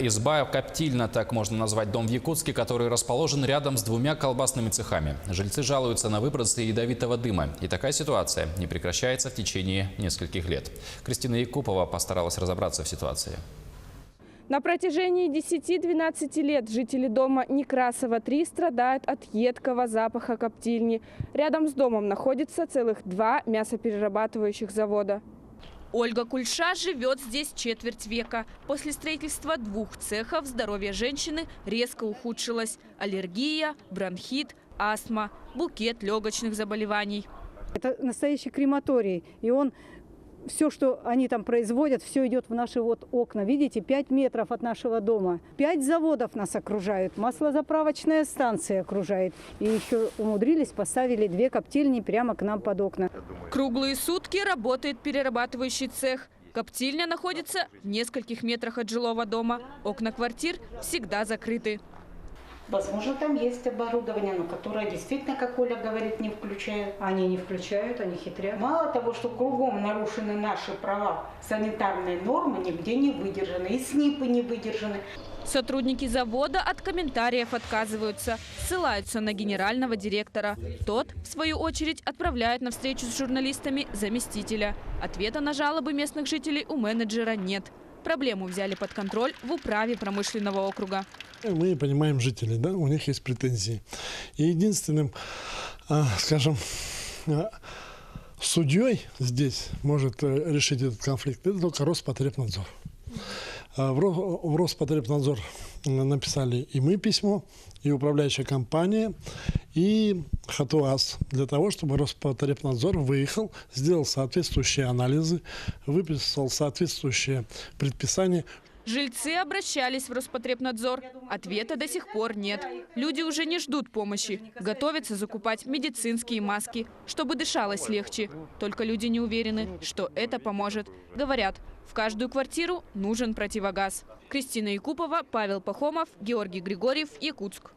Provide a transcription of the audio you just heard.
Изба «Коптильна», так можно назвать дом в Якутске, который расположен рядом с двумя колбасными цехами. Жильцы жалуются на выбросы ядовитого дыма. И такая ситуация не прекращается в течение нескольких лет. Кристина Якупова постаралась разобраться в ситуации. На протяжении 10-12 лет жители дома Некрасова 3 страдают от едкого запаха коптильни. Рядом с домом находится целых 2 мясоперерабатывающих завода. Ольга Кульша живет здесь четверть века. После строительства 2 цехов здоровье женщины резко ухудшилось. Аллергия, бронхит, астма, букет легочных заболеваний. Это настоящий крематорий. И все, что они там производят, все идет в наши окна. Видите, 5 метров от нашего дома. 5 заводов нас окружают. Маслозаправочная станция окружает. И еще умудрились, поставили 2 коптильни прямо к нам под окна. Круглые сутки работает перерабатывающий цех. Коптильня находится в нескольких метрах от жилого дома. Окна квартир всегда закрыты. Возможно, там есть оборудование, но которое действительно, как Оля говорит, не включают. Они не включают, они хитрят. Мало того, что кругом нарушены наши права, санитарные нормы нигде не выдержаны, и СНИПы не выдержаны. Сотрудники завода от комментариев отказываются, ссылаются на генерального директора. Тот, в свою очередь, отправляет на встречу с журналистами заместителя. Ответа на жалобы местных жителей у менеджера нет. Проблему взяли под контроль в управе промышленного округа. Мы понимаем жителей, да, у них есть претензии. И единственным, скажем, судьей здесь может решить этот конфликт, это только Роспотребнадзор. В Роспотребнадзор написали и мы письмо, и управляющая компания, и ХАТУАЗ, для того, чтобы Роспотребнадзор выехал, сделал соответствующие анализы, выписал соответствующие предписания. Жильцы обращались в Роспотребнадзор. Ответа до сих пор нет. Люди уже не ждут помощи. Готовятся закупать медицинские маски, чтобы дышалось легче. Только люди не уверены, что это поможет. Говорят, в каждую квартиру нужен противогаз. Кристина Якупова, Павел Пахомов, Георгий Григорьев, Якутск.